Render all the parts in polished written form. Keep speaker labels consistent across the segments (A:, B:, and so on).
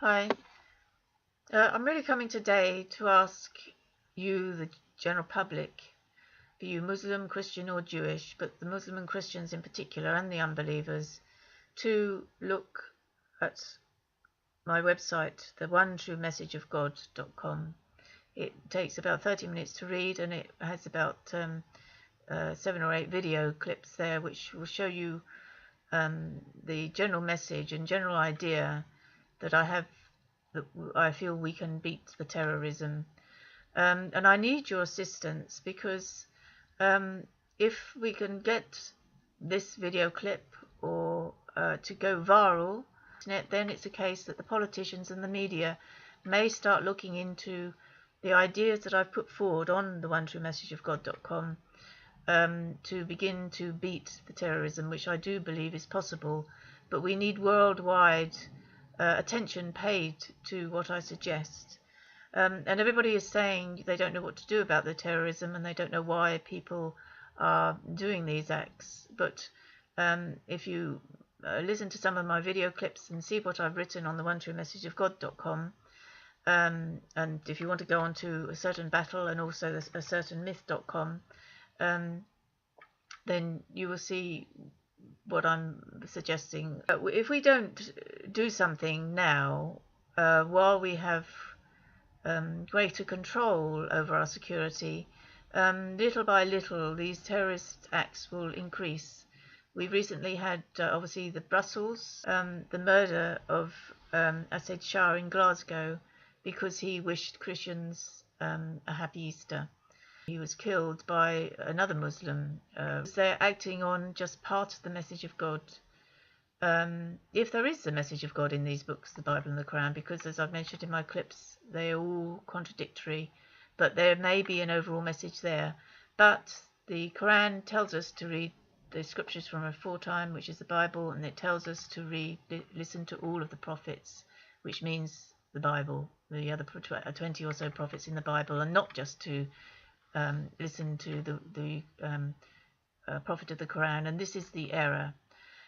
A: Hi, I'm really coming today to ask you, the general public, be you Muslim, Christian or Jewish, but the Muslim and Christians in particular and the unbelievers, to look at my website, the onetruemessageofgod.com. It takes about 30 minutes to read, and it has about 7 or 8 video clips there which will show you the general message and general idea that I have, that I feel we can beat the terrorism. And I need your assistance because if we can get this video clip or to go viral, then it's a case that the politicians and the media may start looking into the ideas that I've put forward on the onetruemessageofgod.com to begin to beat the terrorism, which I do believe is possible, but we need worldwide attention paid to what I suggest. And everybody is saying they don't know what to do about the terrorism and they don't know why people are doing these acts. But if you listen to some of my video clips and see what I've written on the onetruemessageofgod.com, and if you want to go on to a certain battle and also a certain myth.com, then you will see what I'm suggesting. If we don't do something now, while we have greater control over our security, little by little these terrorist acts will increase. We recently had obviously the Brussels, the murder of Asad Shah in Glasgow because he wished Christians a happy Easter. He was killed by another Muslim. They're acting on just part of the message of God. If there is a message of God in these books, the Bible and the Quran, because as I've mentioned in my clips, they are all contradictory, but there may be an overall message there. But the Quran tells us to read the scriptures from a foretime, which is the Bible, and it tells us to listen to all of the prophets, which means the Bible, the other 20 or so prophets in the Bible, and not just to listen to the prophet of the Quran. And this is the error.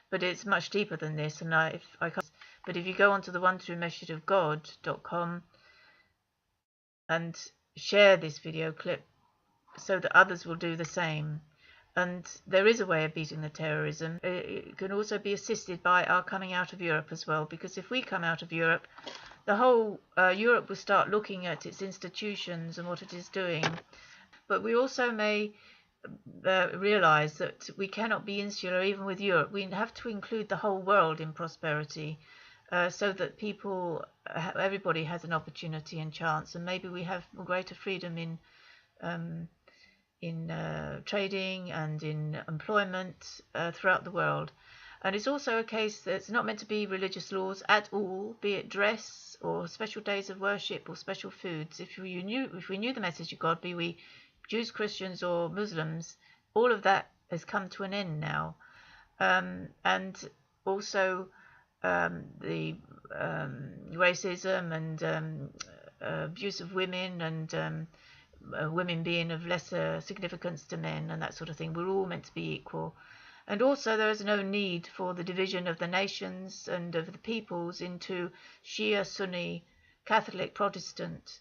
A: But it's much deeper than this, and but if you go onto the onetruemessageofgod.com and share this video clip so that others will do the same, and there is a way of beating the terrorism. It can also be assisted by our coming out of Europe as well, because if we come out of Europe, the whole Europe will start looking at its institutions and what it is doing. But we also may realize that we cannot be insular even with Europe. We have to include the whole world in prosperity, so that everybody has an opportunity and chance, and maybe we have greater freedom in trading and in employment throughout the world. And it's also a case that it's not meant to be religious laws at all, be it dress or special days of worship or special foods. If we knew the message of God, be we Jews, Christians or Muslims, all of that has come to an end now. And also the racism and abuse of women and women being of lesser significance to men and that sort of thing. We're all meant to be equal. And also there is no need for the division of the nations and of the peoples into Shia, Sunni, Catholic, Protestant.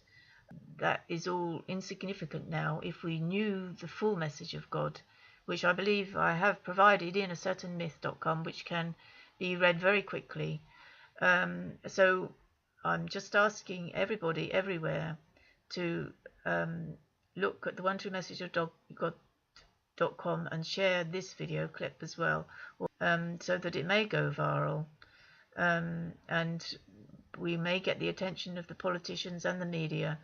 A: That is all insignificant now if we knew the full message of God, which I believe I have provided in a certain myth.com, which can be read very quickly. So I'm just asking everybody everywhere to look at the onetruemessageofgod.com and share this video clip as well, so that it may go viral, and we may get the attention of the politicians and the media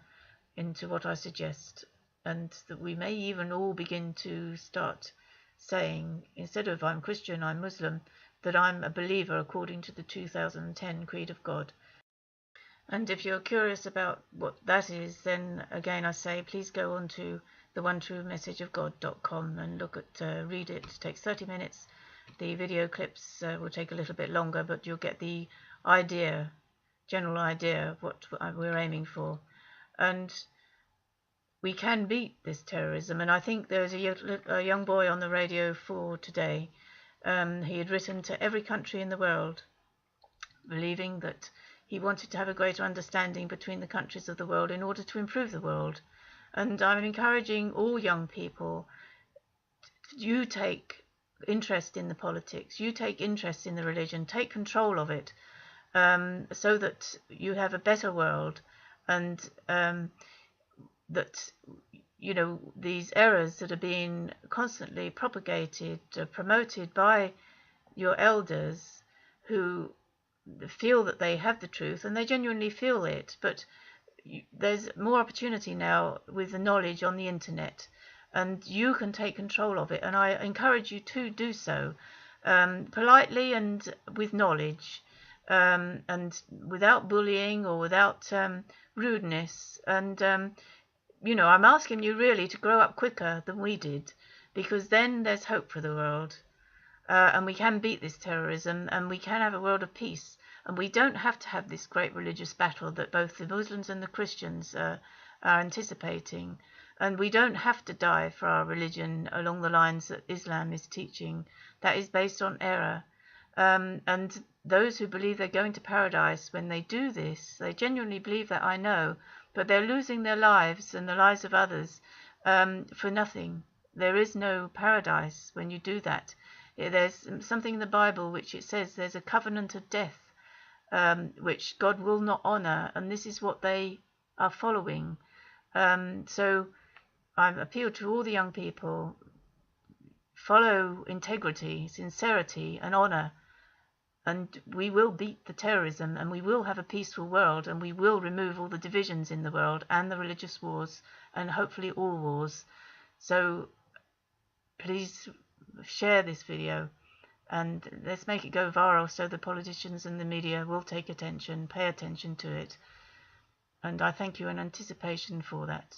A: into what I suggest, and that we may even all begin to start saying, instead of I'm Christian, I'm Muslim, that I'm a believer according to the 2010 Creed of God. And if you're curious about what that is, then again I say please go on to the onetruemessageofgod.com and look at read it. It takes 30 minutes. The video clips will take a little bit longer, but you'll get the idea, general idea of what we're aiming for. And we can beat this terrorism. And I think there's a young boy on the radio 4 today. He had written to every country in the world, believing that He wanted to have a greater understanding between the countries of the world in order to improve the world. And I'm encouraging all young people, you take interest in the politics, you take interest in the religion, take control of it, so that you have a better world, and that these errors that are being constantly propagated, promoted by your elders, who feel that they have the truth and they genuinely feel it, but there's more opportunity now with the knowledge on the internet, and you can take control of it, and I encourage you to do so, politely and with knowledge, and without bullying or without rudeness. And I'm asking you really to grow up quicker than we did, because then there's hope for the world, and we can beat this terrorism, and we can have a world of peace. And we don't have to have this great religious battle that both the Muslims and the Christians are anticipating. And we don't have to die for our religion along the lines that Islam is teaching. That is based on error. And those who believe they're going to paradise, when they do this, they genuinely believe that, I know, but they're losing their lives and the lives of others for nothing. There is no paradise when you do that. There's something in the Bible which it says there's a covenant of death, which God will not honour, and this is what they are following. So I appeal to all the young people, follow integrity, sincerity and honour, and we will beat the terrorism, and we will have a peaceful world, and we will remove all the divisions in the world and the religious wars, and hopefully all wars. So please share this video, and let's make it go viral so the politicians and the media will take attention, pay attention to it. And I thank you in anticipation for that.